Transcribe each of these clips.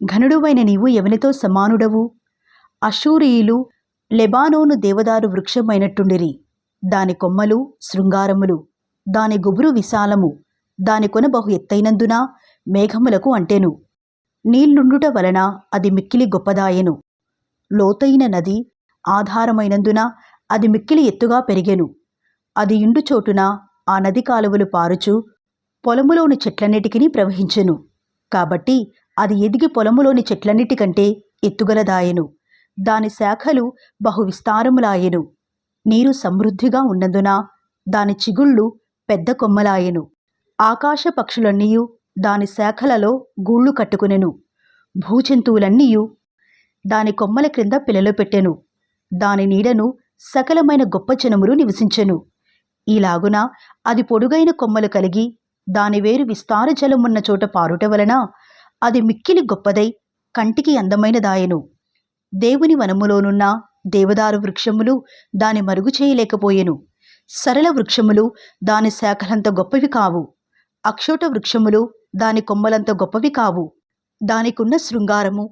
ఘనుడువైన నీవు ఎవనితో సమానుడవు? అషూరీయులు లెబానోను దేవదారు వృక్షమైనట్టుండిరి. దాని కొమ్మలు శృంగారములు, దాని గుబురు విశాలము, దాని కొన బహు ఎత్తైనందున మేఘములకు అంటెను. నీళ్లుండుట వలన అది మిక్కిలి గొప్పదాయెను. లోతైన నది ఆధారమైనందున అది మిక్కిలి ఎత్తుగా పెరిగెను. అది ఇండు చోటున ఆ నది కాలువలు పారుచు పొలములోని చెట్లన్నిటికీ ప్రవహించెను. కాబట్టి అది ఎదిగి పొలములోని చెట్లన్నిటికంటే ఎత్తుగలదాయెను. దాని శాఖలు బహు విస్తారములాయెను. నీరు సమృద్ధిగా ఉన్నందున దాని చిగుళ్ళు పెద్ద కొమ్మలాయెను. ఆకాశ పక్షులన్నీయు దాని శాఖలలో గూళ్ళు కట్టుకునెను. భూజంతువులన్నీయు దాని కొమ్మల క్రింద పిల్లలు పెట్టెను. దాని నీడను సకలమైన గొప్ప జనములు నివసించెను. ఈలాగున అది పొడుగైన కొమ్మలు కలిగి దాని వేరు విస్తార జలమున్న చోట పారుట వలన అది మిక్కిలి గొప్పదై కంటికి అందమైనదాయెను. దేవుని వనములోనున్న దేవదారు వృక్షములు దాని మరుగు చేయలేకపోయెను. సరళ వృక్షములు దాని శాఖలంత గొప్పవి కావు. అక్షోట వృక్షములు దాని కొమ్మలంత గొప్పవి కావు. దానికున్న శృంగారము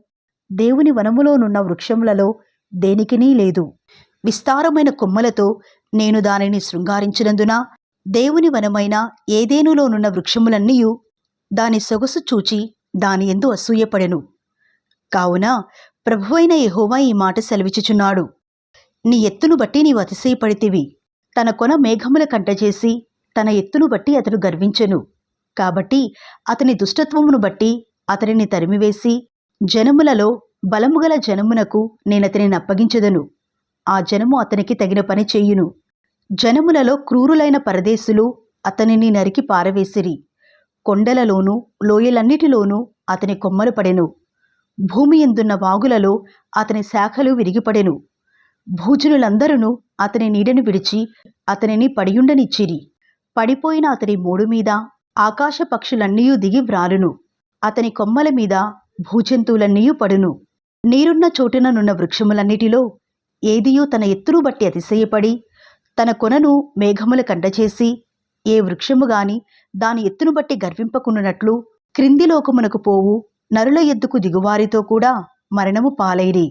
దేవుని వనములోనున్న వృక్షములలో దేనికినీ లేదు. విస్తారమైన కొమ్మలతో నేను దానిని శృంగారించినందున దేవుని వనమైన ఏదేనులోనున్న వృక్షములన్నీయు దాని సొగసు చూచి దాని యందు అసూయపడెను. కావున ప్రభువైన యెహోవా ఈ మాట సెలవిచ్చుచున్నాడు. నీ ఎత్తును బట్టి నీవు అతిశయపడితివి. తన కొన మేఘముల కంటచేసి తన ఎత్తును బట్టి అతడు గర్వించెను. కాబట్టి అతని దుష్టత్వమును బట్టి అతనిని తరిమివేసి జనములలో బలముగల జనమునకు నేనతనిని అప్పగించెదను. ఆ జనము అతనికి తగిన పని చేయును. జనములలో క్రూరులైన పరదేశులు అతనిని నరికి పారవేసిరి. కొండలలోనూ లోయలన్నిటిలోనూ అతని కొమ్మలు పడెను. భూమి ఎందున్న వాగులలో అతని శాఖలు విరిగిపడెను. భూజనులందరూ అతని నీడను విడిచి అతనిని పడియుండనిచ్చిరి. పడిపోయిన అతని మూడు మీద ఆకాశ పక్షులన్నీయూ దిగి వ్రాలును. అతని కొమ్మల మీద భూజంతువులన్నీయూ పడును. నీరున్న చోటుననున్న వృక్షములన్నిటిలో ఏదియూ తన ఎత్తును బట్టి అతిశయపడి తన కొనను మేఘముల కంటచేసి ఏ వృక్షము గాని దాని ఎత్తును బట్టి గర్వింపకుండునట్లు క్రింది లోకమునకు పోవు నరుల ఎద్దుకు దిగువారితో కూడా మరణము పాలైరి.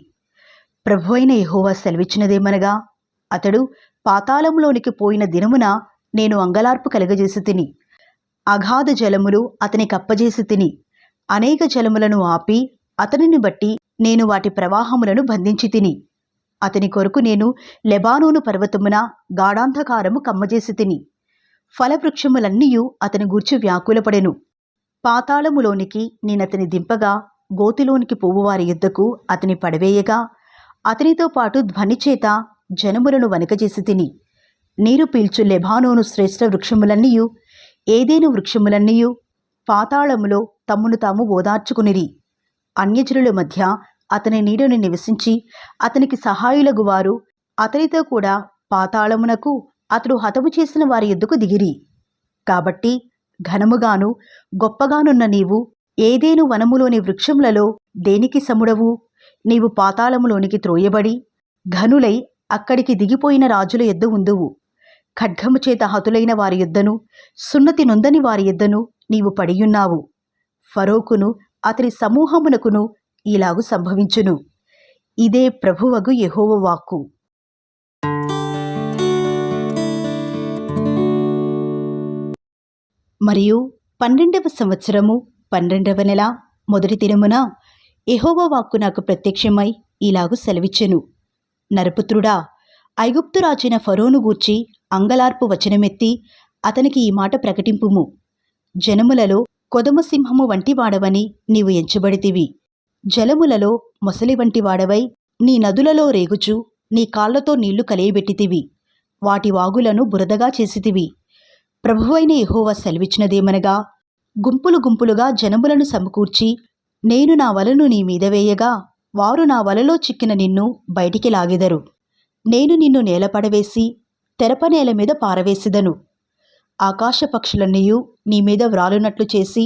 ప్రభువైన యెహోవా సెలవిచ్చినదేమనగా, అతడు పాతాళంలోనికి పోయిన దినమున నేను అంగలార్పు కలుగజేసి తిని, అగాధ జలములు అతని కప్పజేసి తిని, అనేక జలములను ఆపి అతనిని బట్టి నేను వాటి ప్రవాహములను బంధించి తిని, అతని కొరకు నేను లెబానోను పర్వతమున గాఢాంధకారము కమ్మజేసి తిని, ఫలవృక్షములన్నీయు అతని గూర్చి వ్యాకులపడెను. పాతాళములోనికి నేనతని దింపగా గోతిలోనికి పోవువారి యుద్ధకు అతని పడవేయగా అతనితో పాటు ధ్వనిచేత జనములను వణకజేసి తిని, నీరు పీల్చు లెబానోను శ్రేష్ఠ వృక్షములన్నీయు ఏదేను వృక్షములన్నీయు పాతాళములో తమ్మును తాము ఓదార్చుకునిరి. అన్యజనుల మధ్య అతని నీడను నివసించి అతనికి సహాయులగువారు అతనితో కూడా పాతాళమునకు అతడు హతము చేసిన వారి యుద్ధకు దిగిరి. కాబట్టి ఘనముగాను గొప్పగానున్న నీవు ఏదేను వనములోని వృక్షములలో దేనికి సముడవు? నీవు పాతాళములోనికి త్రోయబడి ఘనులై అక్కడికి దిగిపోయిన రాజుల యుద్ధ ఉందువు. ఖడ్గము చేత హతులైన వారి యుద్ధను సున్నతి నొందని వారి యుద్ధను నీవు పడియున్నావు. ఫరోకును అతని సమూహమునకును ఇలాగు సంభవించును. ఇదే ప్రభువగు యెహోవా వాక్కు. మరియు 12వ సంవత్సరము 12వ నెల మొదటి దినమున యెహోవా వాక్కు నాకు ప్రత్యక్షమై ఇలాగు సెలవిచ్చెను. నరపుత్రుడా, ఐగుప్తు రాజైన ఫరోను గూర్చి అంగలార్పు వచనమెత్తి అతనికి ఈ మాట ప్రకటింపుము. జనములలో కొదమ సింహము వంటి వాడవని నీవు ఎంచబడితివి. జలములలో మొసలి వంటి వాడవై నీ నదులలో రేగుచు నీ కాళ్లతో నీళ్లు కలియబెట్టితివి. వాటి వాగులను బురదగా చేసితివి. ప్రభువైన యెహోవా సెలవిచ్చినదేమనగా, గుంపులు గుంపులుగా జనములను సమకూర్చి నేను నా వలను నీ మీద వేయగా వారు నా వలలో చిక్కిన నిన్ను బయటికి లాగెదరు. నేను నిన్ను నేలపడవేసి తెరపనేల మీద పారవేసిదను. ఆకాశ పక్షులన్నీయు నీ మీద వ్రాలునట్లు చేసి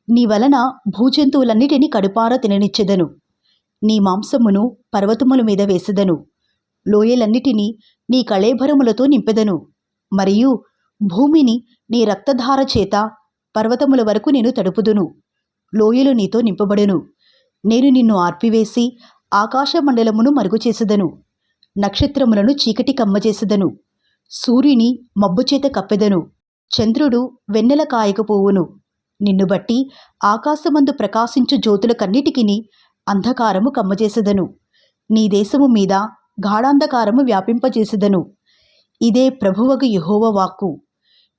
నీ వలన భూజంతువులన్నిటినీ కడుపార తిననిచ్చెదను. నీ మాంసమును పర్వతముల మీద వేసెదను. లోయలన్నిటినీ నీ కళేభరములతో నింపెదను. మరియు భూమిని నీ రక్తధార చేత పర్వతముల వరకు నేను తడుపుదును. లోయలు నీతో నింపబడును. నేను నిన్ను ఆర్పివేసి ఆకాశమండలమును మరుగుచేసెదను, నక్షత్రములను చీకటి కమ్మచేసెదను, సూర్యుని మబ్బుచేత కప్పెదను, చంద్రుడు వెన్నెల కాయకపోవును. నిన్ను బట్టి ఆకాశమందు ప్రకాశించు జ్యోతులకన్నిటికిని అంధకారము కమ్మచేసెదను, నీ దేశము మీద గాఢాంధకారము వ్యాపింపజేసెదను. ఇదే ప్రభువగు యెహోవా వాక్కు.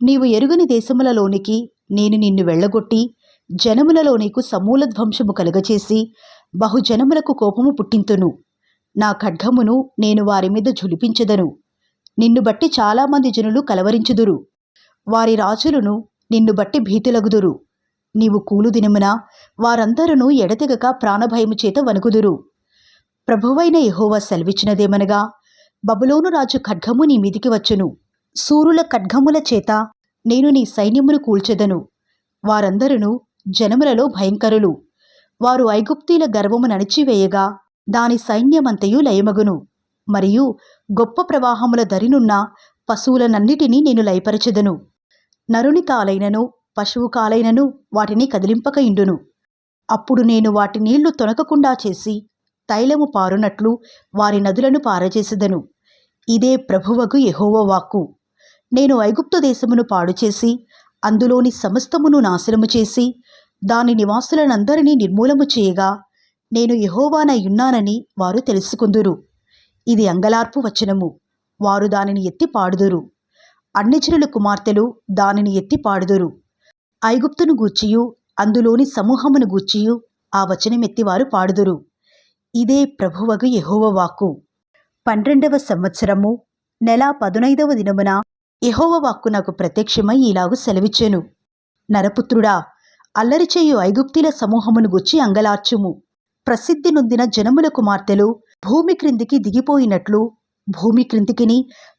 నీవు ఎరుగని దేశములలోనికి నేను నిన్ను వెళ్ళగొట్టి జనములలో నీకు సమూల ధ్వంసము కలుగచేసి బహుజనములకు కోపము పుట్టింతును. నా ఖడ్గమును నేను వారి మీద ఝుళిపించెదను. నిన్ను బట్టి చాలామంది జనులు కలవరించుదురు. వారి రాజులను నిన్ను బట్టి భీతులగుదురు. నీవు కూలు దినమున వారందరూ ఎడతెగక ప్రాణభయము చేత వణుకుదురు. ప్రభువైన యెహోవా సెలవిచ్చినదేమనగా, బబులోను రాజు ఖడ్గము నీ మీదికి వచ్చును. శూరుల ఖడ్గముల చేత నేను నీ సైన్యమును కూల్చెదను. వారందరూ జనములలో భయంకరులు. వారు ఐగుప్తీల గర్వము నణిచివేయగా దాని సైన్యమంతయు లయమగును. మరియు గొప్ప ప్రవాహముల దరినున్న పశువులనన్నిటినీ నేను లయపరచెదను. నరుని కాలైనను పశువు కాలైనను వాటిని కదిలింపక ఇండును. అప్పుడు నేను వాటి నీళ్లు తొనకకుండా చేసి తైలము పారునట్లు వారి నదులను పారజేసెదను. ఇదే ప్రభువగు యెహోవా వాక్కు. నేను ఐగుప్తు దేశమును పాడుచేసి అందులోని సమస్తమును నాశనము చేసి దాని నివాసులనందరినీ నిర్మూలము చేయగా నేను యెహోవానయ్యున్నానని వారు తెలుసుకుందురు. ఇది అంగలార్పు వచనము. వారు దానిని ఎత్తి పాడుదురు. అన్యజనుల కుమార్తెలు దానిని ఎత్తి పాడుదురు. ఐగుప్తును గూర్చియు అందులోని సమూహమును గూర్చియు ఆ వచనమెత్తి వారు పాడుదురు. ఇదే ప్రభువగు యెహోవా వాక్కు. 12వ సంవత్సరము నెల 15వ దినమున యెహోవా వాక్కు నాకు ప్రత్యక్షమై ఇలాగు సెలవిచ్చెను. నరపుత్రుడా, అల్లరి చేయు ఐగుప్తీల సమూహమును గూర్చి అంగలార్చుము. ప్రసిద్ధి నొందిన జనముల కుమార్తెలు భూమి క్రిందికి దిగిపోయినట్లు భూమి క్రిందికిని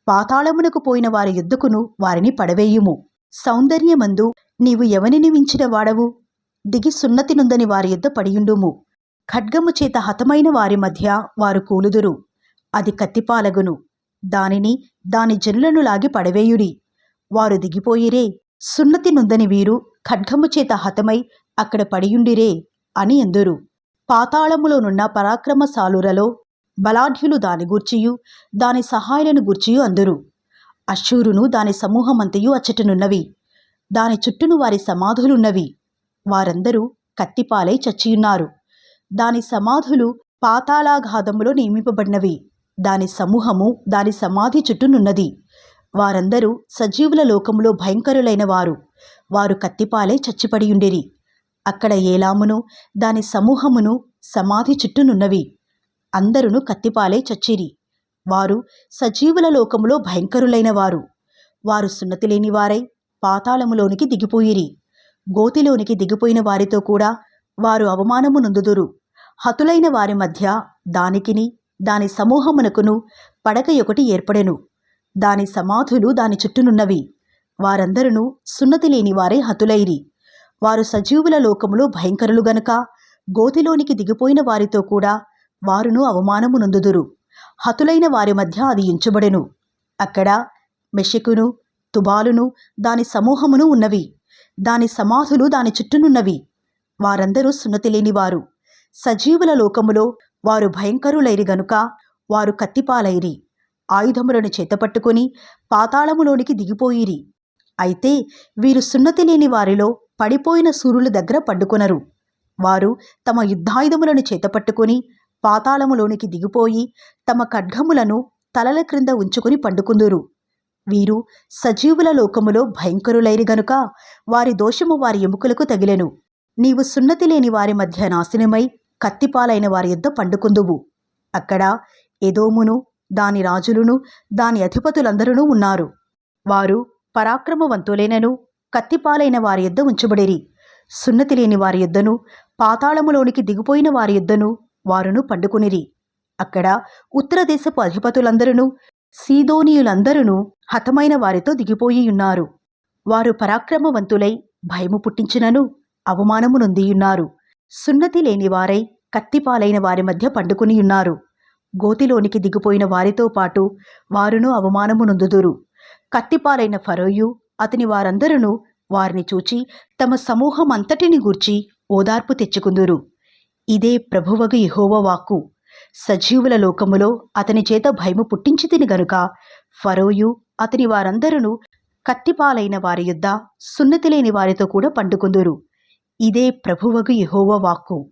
పాతాళమునకు పోయిన వారి యుద్ధకును వారిని పడవేయుము. సౌందర్యమందు నీవు ఎవనిని మించిన వాడవు? దిగి సున్నతి నొందని వారి యుద్ధ పడియుండుము. ఖడ్గము చేత హతమైన వారి మధ్య వారు కూలుదురు. అది కత్తిపాలగును. దానిని దాని జనులను లాగి పడవేయుడి. వారు దిగిపోయిరే. సున్నతి నొందని వీరు ఖడ్గము చేత హతమై అక్కడ పడియుండిరే అని ఎందురు. పాతాళములోనున్న పరాక్రమశాలురలో బలాఢ్యులు దాని గూర్చియు దాని సహాయులను గూర్చియు అందురు. అశ్షూరును దాని సమూహమంతయు అచ్చటనున్నవి. దాని చుట్టూను వారి సమాధులున్నవి. వారందరూ కత్తిపాలై చచ్చియున్నారు. దాని సమాధులు పాతాళాగాధములో నియమింపబడినవి. దాని సమూహము దాని సమాధి చుట్టూనున్నది. వారందరూ సజీవుల లోకములో భయంకరులైన వారు. వారు కత్తిపాలై చచ్చిపడియుండిరి. అక్కడ ఏలామును దాని సమూహమును సమాధి చుట్టూనున్నవి. అందరును కత్తిపాలై చచ్చిరి. వారు సజీవుల లోకములో భయంకరులైన వారు. వారు సున్నతి లేని వారై పాతాళములోనికి దిగిపోయిరి. గోతిలోనికి దిగిపోయిన వారితో కూడా వారు అవమానము నొందుదురు. హతులైన వారి మధ్య దానికిని దాని సమూహమునకును పడక ఒకటి ఏర్పడెను. దాని సమాధులు దాని చుట్టూనున్నవి. వారందరూ సున్నతి లేని వారై హతులైరి. వారు సజీవుల లోకములో భయంకరులు గనుక గోతిలోనికి దిగిపోయిన వారితో కూడా వారును అవమానము నొందుదురు. హతులైన వారి మధ్య అది ఉంచబడెను. అక్కడ మెషెకును తుబాలును దాని సమూహమును ఉన్నవి. దాని సమాధులు దాని చుట్టూనున్నవి. వారందరూ సున్నతి లేనివారు. సజీవుల లోకములో వారు భయంకరులైరి గనుక వారు కత్తిపాలైరి. ఆయుధములను చేతపట్టుకుని పాతాళములోనికి దిగిపోయిరి. అయితే వీరు సున్నతి లేని వారిలో పడిపోయిన సూరుల దగ్గర పడ్డుకొనరు. వారు తమ యుద్ధాయుధములను చేతపట్టుకుని పాతాళములోనికి దిగిపోయి తమ ఖడ్గములను తలల క్రింద ఉంచుకుని పండుకుందురు. వీరు సజీవుల లోకములో భయంకరులైరి గనుక వారి దోషము వారి ఎముకలకు తగిలెను. నీవు సున్నతి లేని వారి మధ్య నాశనమై కత్తిపాలైన వారి యొద్ద పండుకుందువు. అక్కడ ఎదోమును దాని రాజులును దాని అధిపతులందరూ ఉన్నారు. వారు పరాక్రమవంతులైనను కత్తిపాలైన వారి యొద్ద ఉంచబడిరి. సున్నతి లేని వారి యొద్దను పాతాళములోనికి దిగిపోయిన వారి యొద్దను వారును పండుకునిరి. అక్కడ ఉత్తర దేశపు అధిపతులందరూ సీదోనీయులందరూ హతమైన వారితో దిగిపోయి ఉన్నారు. వారు పరాక్రమవంతులై భయము పుట్టించినను అవమానము నొందియున్నారు. సున్నతి లేని వారై కత్తిపాలైన వారి మధ్య పండుకునియున్నారు. గోతిలోనికి దిగిపోయిన వారితో పాటు వారును అవమానము నొందుదురు. కత్తిపాలైన ఫరోయు అతని వారందరూ వారిని చూచి తమ సమూహమంతటిని గూర్చి ఓదార్పు తెచ్చుకుందురు. ఇదే ప్రభువగు యెహోవా వాక్కు. సజీవుల లోకములో అతని చేత భయము పుట్టించితిని గనుక ఫరోయు అతని వారందరూ కత్తిపాలైన వారి యొద్ద సున్నతి లేని వారితో కూడా పండుకొందురు. ఇదే ప్రభువగు యెహోవా వాక్కు.